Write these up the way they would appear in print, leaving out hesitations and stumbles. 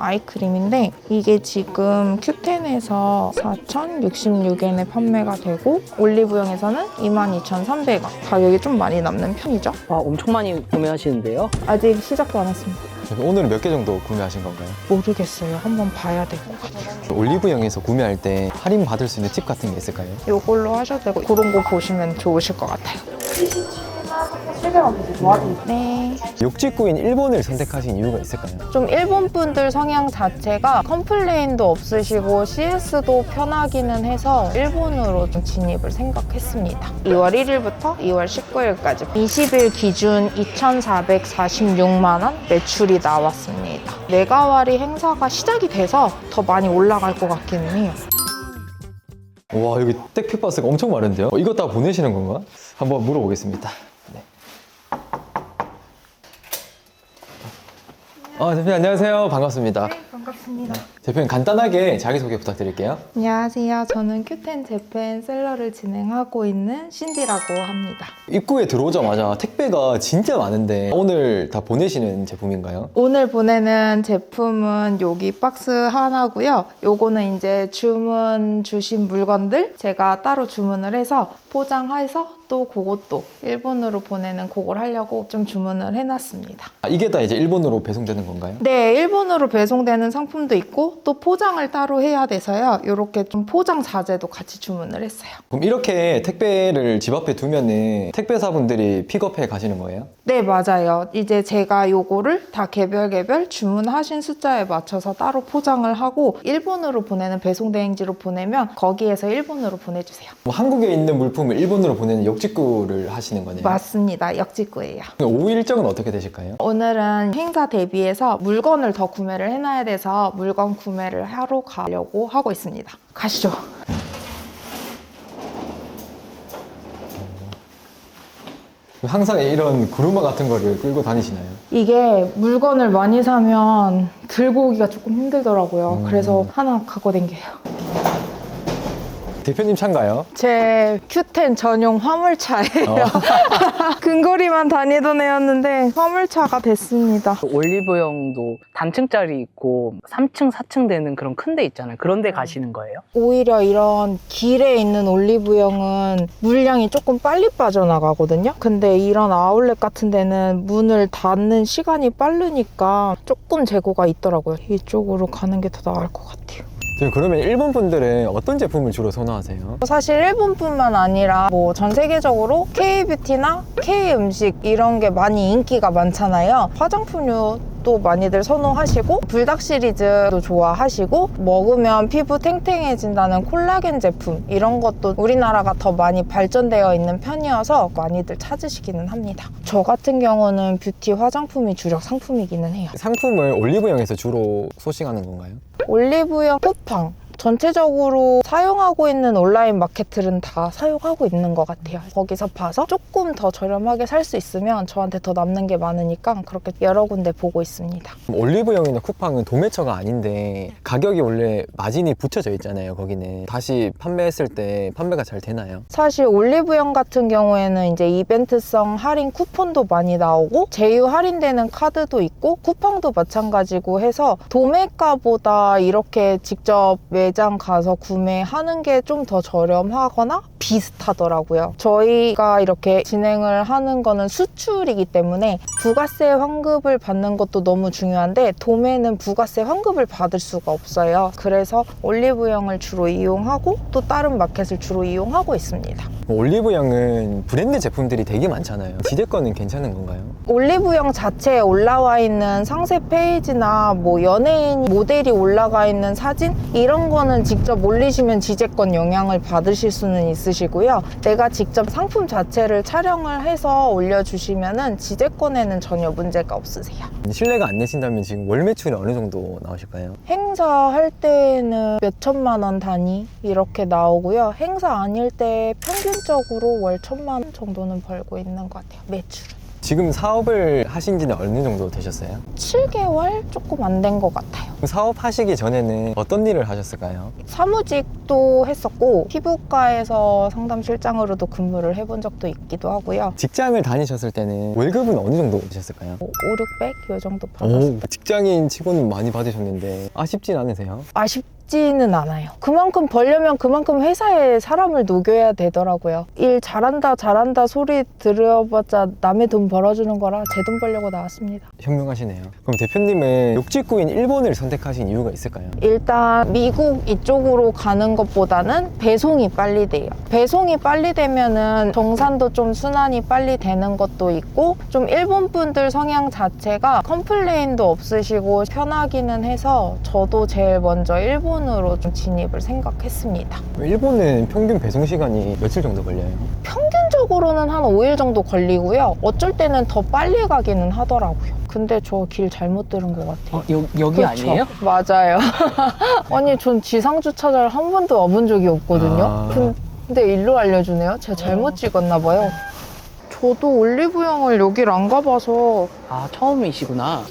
아이크림인데 이게 지금 큐텐에서 4,066엔에 판매가 되고 올리브영에서는 22,300원. 가격이 좀 많이 남는 편이죠. 와, 엄청 많이 구매하시는데요? 아직 시작도 안 했습니다. 오늘은 몇 개 정도 구매하신 건가요? 모르겠어요. 한번 봐야 될 것 같아요. 올리브영에서 구매할 때 할인 받을 수 있는 팁 같은 게 있을까요? 이걸로 하셔도 되고 그런 거 보시면 좋으실 것 같아요. 700원 도와드릴게요. 네. 욕직구인 일본을 선택하신 이유가 있을까요? 좀 일본 분들 성향 자체가 컴플레인도 없으시고 CS도 편하기는 해서 일본으로 좀 진입을 생각했습니다. 2월 1일부터 2월 19일까지 20일 기준 2,446만 원 매출이 나왔습니다. 메가와리 행사가 시작이 돼서 더 많이 올라갈 것 같기는 해요. 와, 여기 택배박스가 엄청 많은데요? 이거 다 보내시는 건가? 한번 물어보겠습니다. 네. 대표님 안녕하세요. 반갑습니다. 반갑습니다. 대표님 간단하게 자기소개 부탁드릴게요. 안녕하세요. 저는 큐텐 재팬 셀러를 진행하고 있는 신디라고 합니다. 입구에 들어오자마자 택배가 진짜 많은데 오늘 다 보내시는 제품인가요? 오늘 보내는 제품은 여기 박스 하나고요. 요거는 이제 주문 주신 물건들 제가 따로 주문을 해서 포장해서 또 그것도 일본으로 보내는 그걸 하려고 좀 주문을 해놨습니다. 이게 다 이제 일본으로 배송되는 건가요? 네, 일본으로 배송되는 상품도 있고 또 포장을 따로 해야 돼서요. 이렇게 좀 포장 자재도 같이 주문을 했어요. 그럼 이렇게 택배를 집 앞에 두면은 택배사분들이 픽업해 가시는 거예요? 네, 맞아요. 이제 제가 요거를 다 개별 주문하신 숫자에 맞춰서 따로 포장을 하고 일본으로 보내는 배송 대행지로 보내면 거기에서 일본으로 보내주세요. 한국에 있는 물품을 일본으로 보내는 역직구를 하시는 거네요? 맞습니다. 역직구예요. 오후 일정은 어떻게 되실까요? 오늘은 행사 대비해서 물건을 더 구매를 해놔야 돼서 물건 구매를 하러 가려고 하고 있습니다. 가시죠. 항상 이런 구루마 같은 거를 끌고 다니시나요? 이게 물건을 많이 사면 들고 오기가 조금 힘들더라고요. 그래서 하나 갖고 댕겨요. 대표님 차인가요? 제 큐텐 전용 화물차예요. 근거리만 다니던 애였는데 화물차가 됐습니다. 올리브영도 단층짜리 있고 3층, 4층 되는 그런 큰 데 있잖아요. 그런 데 가시는 거예요? 오히려 이런 길에 있는 올리브영은 물량이 조금 빨리 빠져나가거든요. 근데 이런 아울렛 같은 데는 문을 닫는 시간이 빠르니까 조금 재고가 있더라고요. 이쪽으로 가는 게 더 나을 것 같아요. 그러면 일본 분들은 어떤 제품을 주로 선호하세요? 사실 일본뿐만 아니라 뭐 전 세계적으로 K-뷰티나 K-음식 이런 게 많이 인기가 많잖아요. 화장품류도 많이들 선호하시고 불닭 시리즈도 좋아하시고 먹으면 피부 탱탱해진다는 콜라겐 제품 이런 것도 우리나라가 더 많이 발전되어 있는 편이어서 많이들 찾으시기는 합니다. 저 같은 경우는 뷰티 화장품이 주력 상품이기는 해요. 상품을 올리브영에서 주로 소싱하는 건가요? 올리브영 쿠팡 전체적으로 사용하고 있는 온라인 마켓들은 다 사용하고 있는 것 같아요. 거기서 봐서 조금 더 저렴하게 살 수 있으면 저한테 더 남는 게 많으니까 그렇게 여러 군데 보고 있습니다. 올리브영이나 쿠팡은 도매처가 아닌데 가격이 원래 마진이 붙여져 있잖아요. 거기는 다시 판매했을 때 판매가 잘 되나요? 사실 올리브영 같은 경우에는 이제 이벤트성 할인 쿠폰도 많이 나오고 제휴 할인되는 카드도 있고 쿠팡도 마찬가지고 해서 도매가보다 이렇게 직접 매장 가서 구매하는 게 좀 더 저렴하거나 비슷하더라고요. 저희가 이렇게 진행을 하는 거는 수출이기 때문에 부가세 환급을 받는 것도 너무 중요한데 도매는 부가세 환급을 받을 수가 없어요. 그래서 올리브영을 주로 이용하고 또 다른 마켓을 주로 이용하고 있습니다. 올리브영은 브랜드 제품들이 되게 많잖아요. 지대권은 괜찮은 건가요? 올리브영 자체에 올라와 있는 상세 페이지나 뭐 연예인 모델이 올라가 있는 사진 이런 거는 직접 올리시면 지재권 영향을 받으실 수는 있으시고요. 내가 직접 상품 자체를 촬영을 해서 올려주시면은 지재권에는 전혀 문제가 없으세요. 실례가 안 되신다면 지금 월 매출이 어느 정도 나오실까요? 행사할 때는 몇 천만 원 단위 이렇게 나오고요. 행사 아닐 때 평균적으로 월 1,000만 원 정도는 벌고 있는 것 같아요. 매출은. 지금 사업을 하신 지는 어느 정도 되셨어요? 7개월 조금 안 된 것 같아요. 사업하시기 전에는 어떤 일을 하셨을까요? 사무직도 했었고 피부과에서 상담실장으로도 근무를 해본 적도 있기도 하고요. 직장을 다니셨을 때는 월급은 어느 정도 되셨을까요? 5, 600? 이 정도 받았어요. 직장인 치고는 많이 받으셨는데 아쉽진 않으세요? 아쉽지는 않아요. 그만큼 벌려면 그만큼 회사에 사람을 녹여야 되더라고요. 일 잘한다 소리 들어봤자 남의 돈 벌어주는 거라 제 돈 벌려고 나왔습니다. 현명하시네요. 그럼 대표님은 욕지구인 일본을 선택하신 이유가 있을까요? 일단 미국 이쪽으로 가는 것보다는 배송이 빨리 돼요. 배송이 빨리 되면은 정산도 좀 순환이 빨리 되는 것도 있고 좀 일본 분들 성향 자체가 컴플레인도 없으시고 편하기는 해서 저도 제일 먼저 일본으로 좀 진입을 생각했습니다. 일본은 평균 배송 시간이 며칠 정도 걸려요? 평균적으로는 한 5일 정도 걸리고요. 어쩔 때는 더 빨리 가기는 하더라고요. 근데 저 길 잘못 들은 것 같아요. 여기 그쵸? 아니에요? 맞아요. 아니 전 지상주차장을 한 번도 와본 적이 없거든요. 아. 근데 일로 알려주네요. 제가 잘못 찍었나 봐요. 저도 올리브영을 여길 안 가봐서 아, 처음이시구나.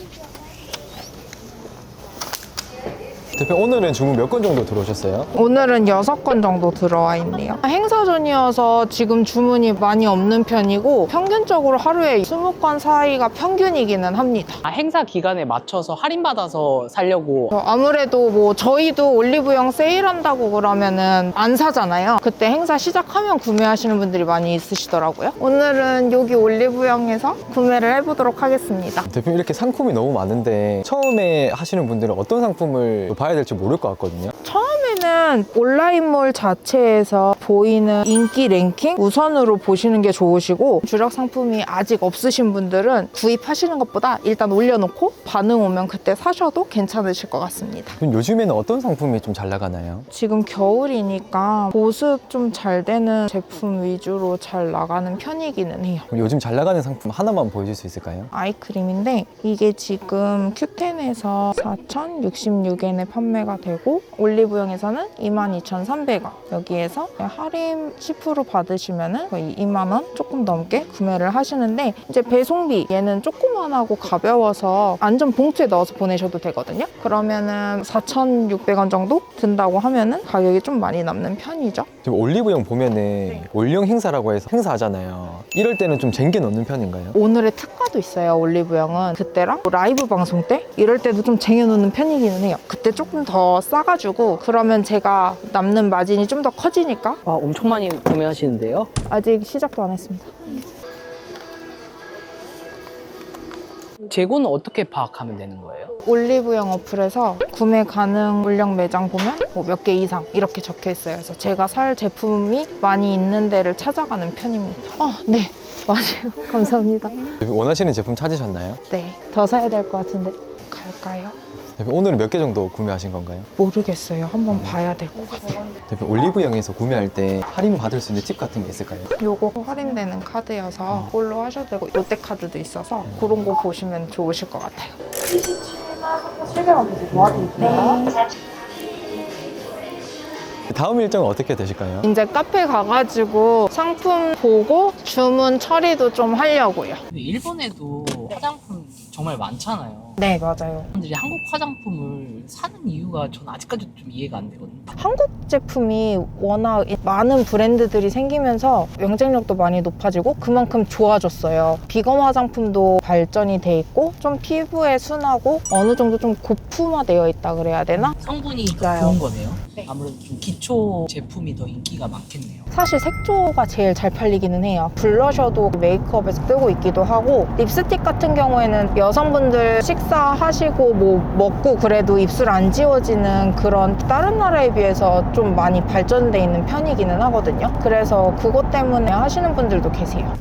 대표 오늘은 주문 몇 건 정도 들어오셨어요? 오늘은 6건 정도 들어와 있네요. 행사 전이어서 지금 주문이 많이 없는 편이고 평균적으로 하루에 20건 사이가 평균이기는 합니다. 아, 행사 기간에 맞춰서 할인받아서 살려고. 아무래도 뭐 저희도 올리브영 세일한다고 그러면은 안 사잖아요. 그때 행사 시작하면 구매하시는 분들이 많이 있으시더라고요. 오늘은 여기 올리브영에서 구매를 해보도록 하겠습니다. 대표님 이렇게 상품이 너무 많은데 처음에 하시는 분들은 어떤 상품을 봐야 될지 모를 것 같거든요. 처음에는 온라인몰 자체에서 보이는 인기 랭킹 우선으로 보시는 게 좋으시고 주력 상품이 아직 없으신 분들은 구입하시는 것보다 일단 올려놓고 반응 오면 그때 사셔도 괜찮으실 것 같습니다. 그럼 요즘에는 어떤 상품이 좀 잘 나가나요? 지금 겨울이니까 보습 좀 잘 되는 제품 위주로 잘 나가는 편이기는 해요. 그럼 요즘 잘 나가는 상품 하나만 보여줄 수 있을까요? 아이크림인데 이게 지금 Q10에서 4,066엔에 판매가 되고 올리브영에서는 22,300원. 여기에서 할인 10% 받으시면은 거의 2만 원 조금 넘게 구매를 하시는데 이제 배송비 얘는 조그만하고 가벼워서 안전 봉투에 넣어서 보내셔도 되거든요. 그러면은 4,600원 정도 든다고 하면은 가격이 좀 많이 남는 편이죠. 지금 올리브영 보면은 올영 행사라고 해서 행사하잖아요. 이럴 때는 좀 쟁겨 넣는 편인가요? 오늘의 특가도 있어요. 올리브영은 그때랑 라이브 방송 때 이럴 때도 좀 쟁여놓는 편이기는 해요. 그때 조금 더 싸가지고 그러면 제가 남는 마진이 좀 더 커지니까. 와, 엄청 많이 구매하시는데요? 아직 시작도 안 했습니다. 재고는 어떻게 파악하면 되는 거예요? 올리브영 어플에서 구매 가능 물량 매장 보면 뭐 몇 개 이상 이렇게 적혀 있어요. 그래서 제가 살 제품이 많이 있는 데를 찾아가는 편입니다. 네. 맞아요. 감사합니다. 대표 원하시는 제품 찾으셨나요? 네. 더 사야 될 것 같은데 갈까요? 대표 오늘은 몇 개 정도 구매하신 건가요? 모르겠어요. 한번 봐야 될 것 같아요. 대표 올리브영에서 구매할 때 할인 받을 수 있는 팁 같은 게 있을까요? 요거 할인되는 카드여서 그걸로 하셔도 되고 롯데카드도 있어서 그런 거 보시면 좋으실 것 같아요. 700원 되게 도와드릴게요. 다음 일정은 어떻게 되실까요? 이제 카페 가가지고 상품 보고 주문 처리도 좀 하려고요. 근데 일본에도 화장품 정말 많잖아요. 네, 맞아요. 사람들이 한국 화장품을 사는 이유가 저는 아직까지 좀 이해가 안 되거든요. 한국 제품이 워낙 많은 브랜드들이 생기면서 영쟁력도 많이 높아지고 그만큼 좋아졌어요. 비건 화장품도 발전이 돼 있고 좀 피부에 순하고 어느 정도 좀 고품화되어 있다 그래야 되나? 성분이 맞아요. 좋은 거네요. 네. 아무래도 좀 기초 제품이 더 인기가 많겠네요. 사실 색조가 제일 잘 팔리기는 해요. 블러셔도 메이크업에서 뜨고 있기도 하고 립스틱 같은 경우에는 여성분들 식사하시고 뭐 먹고 그래도 입술 안 지워지는 그런 다른 나라에 비해서 좀 많이 발전돼 있는 편이기는 하거든요. 그래서 그것 때문에 하시는 분들도 계세요.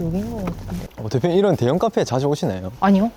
여긴 것 같은데. 대표님 이런 대형 카페에 자주 오시나요? 아니요.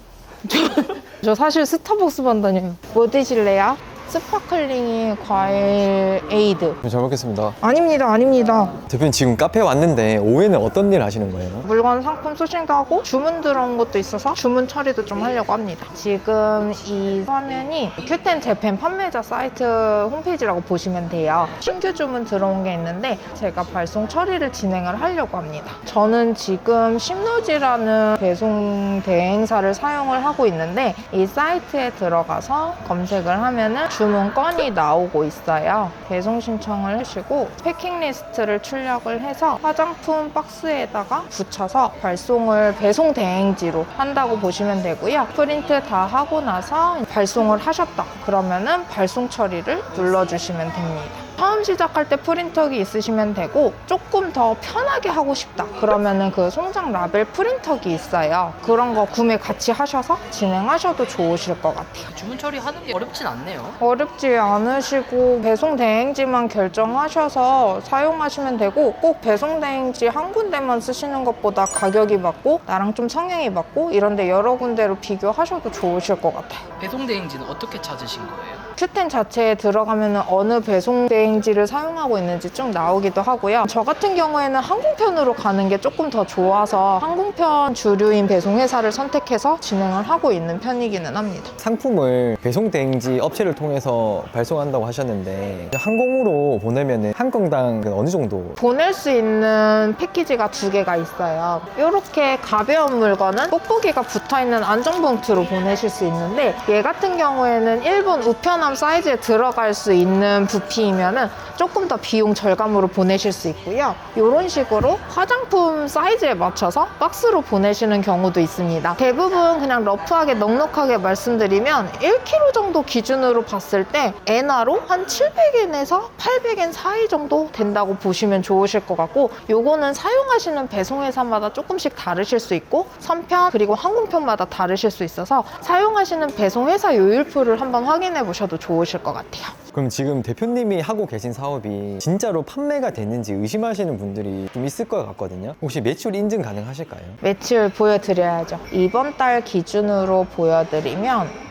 저 사실 스타벅스만 다녀요. 뭐 드실래요? 스파클링이 과일 에이드. 잘 먹겠습니다. 아닙니다. 대표님 지금 카페 왔는데 오후에는 어떤 일 하시는 거예요? 물건 상품 소싱도 하고 주문 들어온 것도 있어서 주문 처리도 좀 하려고 합니다. 지금 이 화면이 큐텐 재팬 판매자 사이트 홈페이지라고 보시면 돼요. 신규 주문 들어온 게 있는데 제가 발송 처리를 진행을 하려고 합니다. 저는 지금 심노지라는 배송 대행사를 사용을 하고 있는데 이 사이트에 들어가서 검색을 하면은 주문 건이 나오고 있어요. 배송 신청을 하시고 패킹 리스트를 출력을 해서 화장품 박스에다가 붙여서 발송을 배송 대행지로 한다고 보시면 되고요. 프린트 다 하고 나서 발송을 하셨다 그러면은 발송 처리를 눌러주시면 됩니다. 처음 시작할 때 프린터기 있으시면 되고 조금 더 편하게 하고 싶다 그러면은 그 송장 라벨 프린터기 있어요. 그런 거 구매 같이 하셔서 진행하셔도 좋으실 것 같아요. 주문 처리하는 게 어렵진 않네요. 어렵지 않으시고 배송 대행지만 결정하셔서 사용하시면 되고 꼭 배송 대행지 한 군데만 쓰시는 것보다 가격이 맞고 나랑 좀 성향이 맞고 이런데 여러 군데로 비교하셔도 좋으실 것 같아요. 배송 대행지는 어떻게 찾으신 거예요? 큐텐 자체에 들어가면 어느 배송 대행지를 사용하고 있는지 쭉 나오기도 하고요. 저 같은 경우에는 항공편으로 가는 게 조금 더 좋아서 항공편 주류인 배송회사를 선택해서 진행을 하고 있는 편이기는 합니다. 상품을 배송 대행지 업체를 통해서 발송한다고 하셨는데 항공으로 보내면 한 건당 어느 정도? 보낼 수 있는 패키지가 2개가 있어요. 이렇게 가벼운 물건은 뽁뽁이가 붙어있는 안전봉투로 보내실 수 있는데 얘 같은 경우에는 일본 우편함 사이즈에 들어갈 수 있는 부피이면은 조금 더 비용 절감으로 보내실 수 있고요. 이런 식으로 화장품 사이즈에 맞춰서 박스로 보내시는 경우도 있습니다. 대부분 그냥 러프하게 넉넉하게 말씀드리면 1kg 정도 기준으로 봤을 때 엔화로 한 700엔에서 800엔 사이 정도 된다고 보시면 좋으실 것 같고 요거는 사용하시는 배송회사마다 조금씩 다르실 수 있고 선편 그리고 항공편마다 다르실 수 있어서 사용하시는 배송회사 요율표를 한번 확인해 보셔도 좋으실 것 같아요. 그럼 지금 대표님이 하고 계신 사업이 진짜로 판매가 되는지 의심하시는 분들이 좀 있을 것 같거든요. 혹시 매출 인증 가능하실까요? 매출 보여드려야죠. 이번 달 기준으로 보여드리면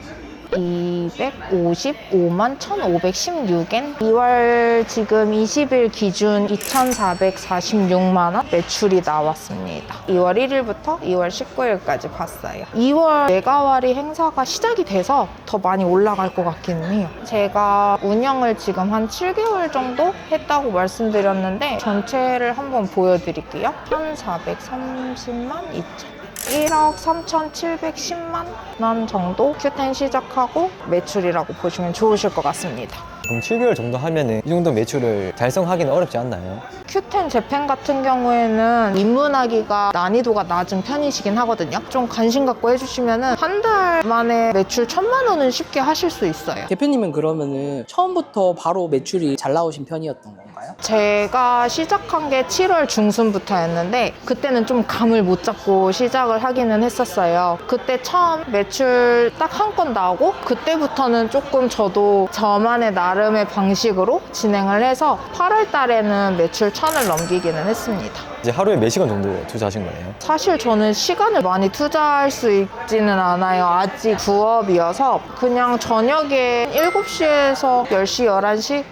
255만 1,516엔 2월 지금 20일 기준 2,446만 원 매출이 나왔습니다. 2월 1일부터 2월 19일까지 봤어요. 2월 메가와리 행사가 시작이 돼서 더 많이 올라갈 것 같기는 해요. 제가 운영을 지금 한 7개월 정도 했다고 말씀드렸는데 전체를 한번 보여드릴게요. 1,430만 2천 1억 3,710만 원 정도 큐텐 시작하고 매출이라고 보시면 좋으실 것 같습니다. 그럼 7개월 정도 하면은 이 정도 매출을 달성하기는 어렵지 않나요? 큐텐 재팬 같은 경우에는 입문하기가 난이도가 낮은 편이시긴 하거든요. 좀 관심 갖고 해주시면은 한 달 만에 매출 1,000만 원은 쉽게 하실 수 있어요. 대표님은 그러면은 처음부터 바로 매출이 잘 나오신 편이었던 건가요? 제가 시작한 게 7월 중순부터였는데 그때는 좀 감을 못 잡고 시작을 하기는 했었어요. 그때 처음 매출 딱 한 건 나오고 그때부터는 조금 저도 저만의 나름의 방식으로 진행을 해서 8월 달에는 매출 1,000을 넘기기는 했습니다. 이제 하루에 몇 시간 정도 투자하신 거예요? 사실 저는 시간을 많이 투자할 수 있지는 않아요. 아직 부업이어서 그냥 저녁에 7시에서 10시,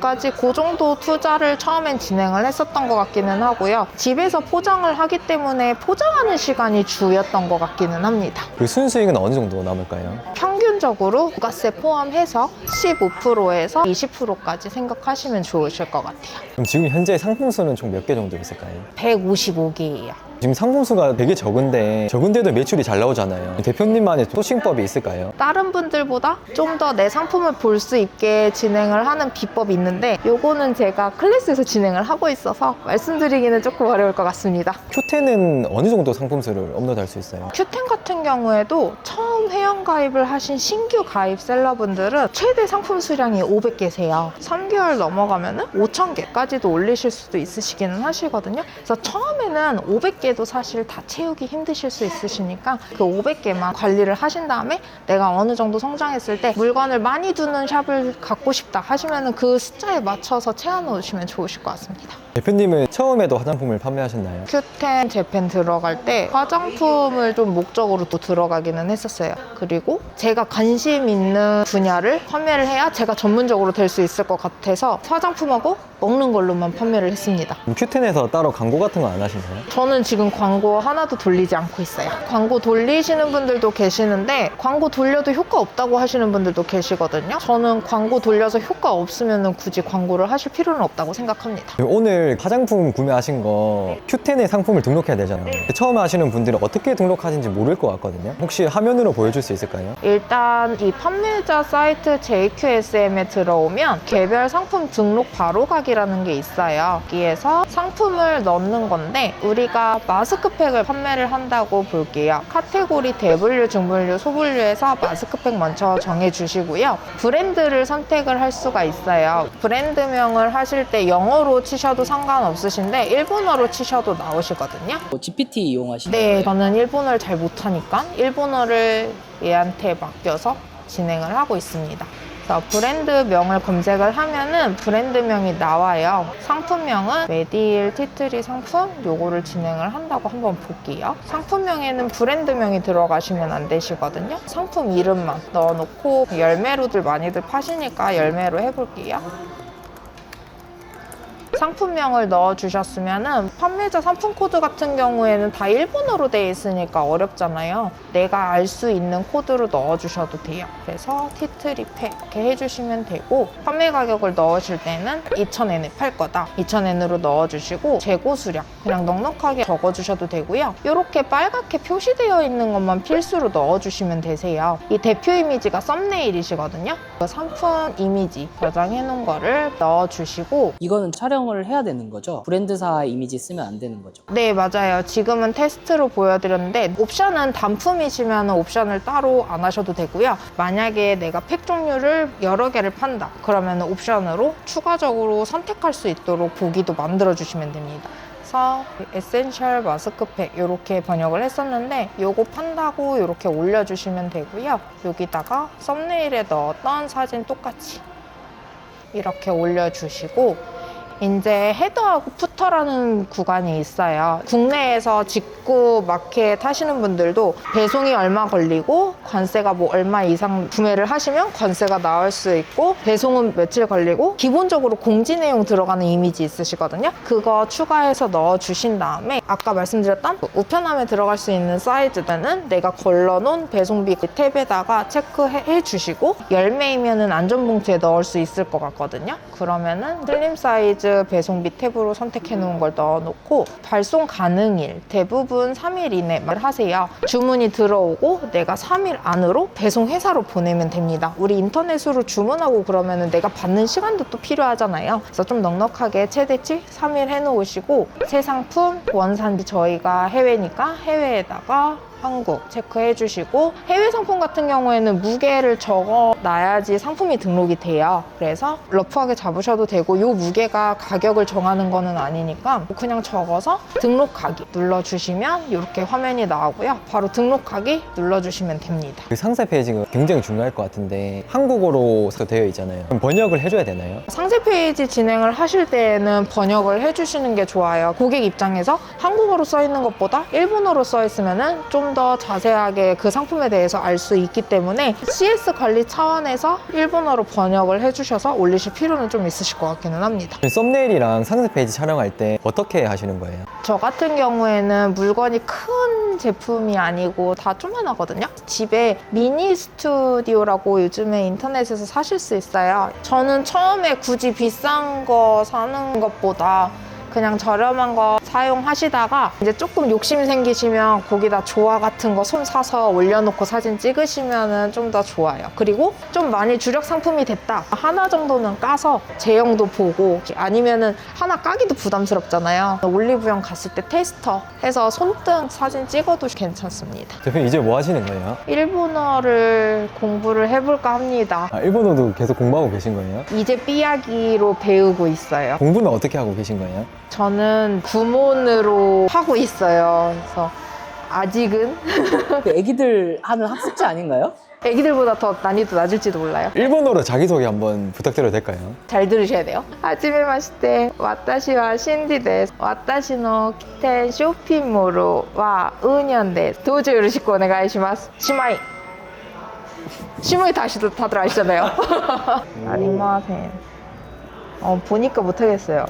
11시까지 그 정도 투자를 처음엔 진행을 했었던 것 같기는 하고요. 집에서 포장을 하기 때문에 포장하는 시간이 주였던 것 같기는 합니다. 그 순수익은 어느 정도 남을까요? 평균적으로 부가세 포함해서 15%에서 20%까지 생각하시면 좋으실 것 같아요. 그럼 지금 현재 상품 수는 총 몇 개 정도 있을까요? 155개예요. 지금 상품 수가 되게 적은데도 매출이 잘 나오잖아요. 대표님만의 소싱법이 있을까요? 다른 분들보다 좀 더 내 상품을 볼 수 있게 진행을 하는 비법이 있는데 요거는 제가 클래스에서 진행을 하고 있어서 말씀드리기는 조금 어려울 것 같습니다. 큐텐은 어느 정도 상품 수를 업로드할 수 있어요? 큐텐 같은 경우에도 처음 회원가입을 하신 신규 가입 셀러분들은 최대 상품 수량이 500개세요. 3개월 넘어가면 5,000개까지도 올리실 수도 있으시기는 하시거든요. 그래서 처음에는 500개 500개도 사실 다 채우기 힘드실 수 있으시니까 그 500개만 관리를 하신 다음에 내가 어느 정도 성장했을 때 물건을 많이 두는 샵을 갖고 싶다 하시면 그 숫자에 맞춰서 채워 놓으시면 좋으실 것 같습니다. 대표님은 처음에도 화장품을 판매하셨나요? 큐텐 재팬 들어갈 때 화장품을 좀 목적으로 또 들어가기는 했었어요. 그리고 제가 관심 있는 분야를 판매를 해야 제가 전문적으로 될 수 있을 것 같아서 화장품하고 먹는 걸로만 판매를 했습니다. 큐텐에서 따로 광고 같은 거 안 하시나요? 저는 지금 광고 하나도 돌리지 않고 있어요. 광고 돌리시는 분들도 계시는데 광고 돌려도 효과 없다고 하시는 분들도 계시거든요. 저는 광고 돌려서 효과 없으면 굳이 광고를 하실 필요는 없다고 생각합니다. 오늘 화장품 구매하신 거 큐텐에 상품을 등록해야 되잖아요. 처음 하시는 분들은 어떻게 등록하신지 모를 것 같거든요. 혹시 화면으로 보여줄 수 있을까요? 일단 이 판매자 사이트 JQSM에 들어오면 개별 상품 등록 바로가기라는 게 있어요. 여기에서 상품을 넣는 건데 우리가 마스크팩을 판매를 한다고 볼게요. 카테고리 대분류, 중분류, 소분류에서 마스크팩 먼저 정해주시고요. 브랜드를 선택을 할 수가 있어요. 브랜드명을 하실 때 영어로 치셔도 상관없으신데 일본어로 치셔도 나오시거든요. GPT 이용하시는 네, 거예요? 저는 일본어를 잘 못하니까 일본어를 얘한테 맡겨서 진행을 하고 있습니다. 그래서 브랜드명을 검색을 하면은 브랜드명이 나와요. 상품명은 메디힐 티트리 상품 요거를 진행을 한다고 한번 볼게요. 상품명에는 브랜드명이 들어가시면 안 되시거든요. 상품 이름만 넣어놓고 열매로들 많이들 파시니까 열매로 해볼게요. 상품명을 넣어주셨으면은 판매자 상품 코드 같은 경우에는 다 일본어로 되어 있으니까 어렵잖아요. 내가 알 수 있는 코드로 넣어주셔도 돼요. 그래서 티트리팩 이렇게 해주시면 되고 판매 가격을 넣으실 때는 2,000엔에 팔 거다. 2,000엔으로 넣어주시고 재고 수량 그냥 넉넉하게 적어주셔도 되고요. 이렇게 빨갛게 표시되어 있는 것만 필수로 넣어주시면 되세요. 이 대표 이미지가 썸네일이시거든요. 그 상품 이미지 저장해 놓은 거를 넣어주시고 이거는 촬영을 해야 되는 거죠? 브랜드사 이미지 쓰면 안 되는 거죠? 네, 맞아요. 지금은 테스트로 보여드렸는데 옵션은 단품이시면 옵션을 따로 안 하셔도 되고요. 만약에 내가 팩 종류를 여러 개를 판다 그러면 옵션으로 추가적으로 선택할 수 있도록 보기도 만들어 주시면 됩니다. 그래서 에센셜 마스크팩 이렇게 번역을 했었는데 요거 판다고 이렇게 올려주시면 되고요. 여기다가 썸네일에 넣었던 사진 똑같이 이렇게 올려주시고 이제 헤더하고 푸터라는 구간이 있어요. 국내에서 직구 마켓 하시는 분들도 배송이 얼마 걸리고 관세가 뭐 얼마 이상 구매를 하시면 관세가 나올 수 있고 배송은 며칠 걸리고 기본적으로 공지 내용 들어가는 이미지 있으시거든요. 그거 추가해서 넣어주신 다음에 아까 말씀드렸던 우편함에 들어갈 수 있는 사이즈는 내가 걸러놓은 배송비 그 탭에다가 체크해 주시고 열매이면은 안전봉투에 넣을 수 있을 것 같거든요. 그러면은 슬림 사이즈 배송비 탭으로 선택해 놓은 걸 넣어놓고 발송 가능일 대부분 3일 이내만 하세요. 주문이 들어오고 내가 3일 안으로 배송 회사로 보내면 됩니다. 우리 인터넷으로 주문하고 그러면은 내가 받는 시간도 또 필요하잖아요. 그래서 좀 넉넉하게 최대치 3일 해놓으시고 새 상품 원산지 저희가 해외니까 해외에다가 한국 체크해 주시고 해외 상품 같은 경우에는 무게를 적어 놔야지 상품이 등록이 돼요. 그래서 러프하게 잡으셔도 되고 요 무게가 가격을 정하는 거는 아니니까 그냥 적어서 등록하기 눌러주시면 이렇게 화면이 나오고요. 바로 등록하기 눌러주시면 됩니다. 그 상세 페이지가 굉장히 중요할 것 같은데 한국어로 되어 있잖아요. 그럼 번역을 해줘야 되나요? 상세 페이지 진행을 하실 때에는 번역을 해주시는 게 좋아요. 고객 입장에서 한국어로 써 있는 것보다 일본어로 써 있으면은 좀 더 자세하게 그 상품에 대해서 알 수 있기 때문에 CS 관리 차원에서 일본어로 번역을 해주셔서 올리실 필요는 좀 있으실 것 같기는 합니다. 썸네일이랑 상세 페이지 촬영할 때 어떻게 하시는 거예요? 저 같은 경우에는 물건이 큰 제품이 아니고 다 조만하거든요. 집에 미니 스튜디오라고 요즘에 인터넷에서 사실 수 있어요. 저는 처음에 굳이 비싼 거 사는 것보다 그냥 저렴한 거 사용하시다가 이제 조금 욕심 생기시면 거기다 조화 같은 거 손 사서 올려놓고 사진 찍으시면 좀 더 좋아요. 그리고 좀 많이 주력 상품이 됐다. 하나 정도는 까서 제형도 보고 아니면은 하나 까기도 부담스럽잖아요. 올리브영 갔을 때 테스터 해서 손등 사진 찍어도 괜찮습니다. 대표님 이제 뭐 하시는 거예요? 일본어를 공부를 해볼까 합니다. 일본어도 계속 공부하고 계신 거예요? 이제 삐약이로 배우고 있어요. 공부는 어떻게 하고 계신 거예요? 저는 구몬으로 하고 있어요. 그래서 아직은 그 애기들 하는 학습지 아닌가요? 애기들보다 더 난이도 낮을지도 몰라요. 일본어로 자기소개 한번 부탁드려도 될까요? 잘 들으셔야 돼요. 하지메 마시테, 와타시와 신디 데스. 와타시노 키텐 쇼핑몰 와 은현 데스. 도저히 요로시쿠 오네가이시마스. 시마이. 시마이 다들 아시잖아요. 아리마센. 보니까 못하겠어요.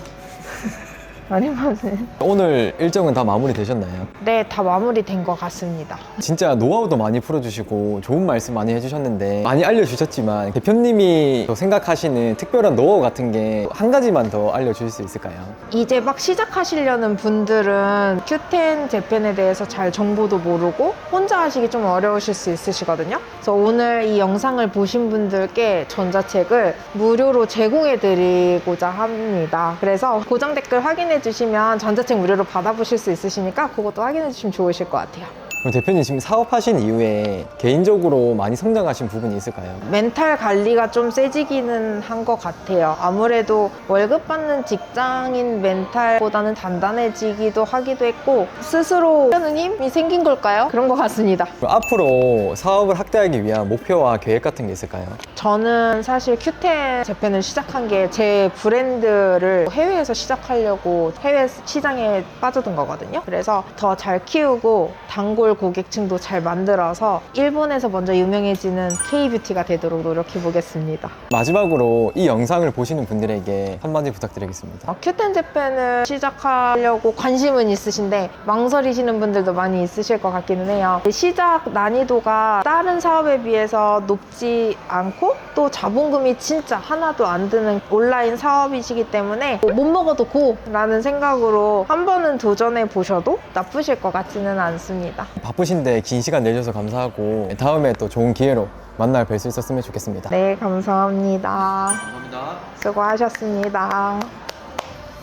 아리마센. 오늘 일정은 다 마무리 되셨나요? 네, 다 마무리된 것 같습니다. 진짜 노하우도 많이 풀어주시고 좋은 말씀 많이 해주셨는데 많이 알려주셨지만 대표님이 또 생각하시는 특별한 노하우 같은 게 한 가지만 더 알려주실 수 있을까요? 이제 막 시작하시려는 분들은 Q10 재팬에 대해서 잘 정보도 모르고 혼자 하시기 좀 어려우실 수 있으시거든요. 그래서 오늘 이 영상을 보신 분들께 전자책을 무료로 제공해 드리고자 합니다. 그래서 고정 댓글 확인해 주시면 전자책 무료로 받아보실 수 있으시니까 그것도 확인해 주시면 좋으실 것 같아요. 그럼 대표님 지금 사업하신 이후에 개인적으로 많이 성장하신 부분이 있을까요? 멘탈 관리가 좀 세지기는 한 것 같아요. 아무래도 월급 받는 직장인 멘탈보다는 단단해지기도 하기도 했고 스스로 하는 힘이 생긴 걸까요? 그런 것 같습니다. 그럼 앞으로 사업을 확대하기 위한 목표와 계획 같은 게 있을까요? 저는 사실 Q10 재팬을 시작한 게 제 브랜드를 해외에서 시작하려고 해외 시장에 빠져든 거거든요. 그래서 더 잘 키우고 단골 고객층도 잘 만들어서 일본에서 먼저 유명해지는 K-뷰티가 되도록 노력해 보겠습니다. 마지막으로 이 영상을 보시는 분들에게 한마디 부탁드리겠습니다. Q10 재팬을 시작하려고 관심은 있으신데 망설이시는 분들도 많이 있으실 것 같기는 해요. 시작 난이도가 다른 사업에 비해서 높지 않고 또 자본금이 진짜 하나도 안 드는 온라인 사업이시기 때문에 못 먹어도 고라는 생각으로 한 번은 도전해 보셔도 나쁘실 것 같지는 않습니다. 바쁘신데 긴 시간 내주셔서 감사하고 다음에 또 좋은 기회로 만날 뵐 수 있었으면 좋겠습니다. 네, 감사합니다. 감사합니다. 수고하셨습니다.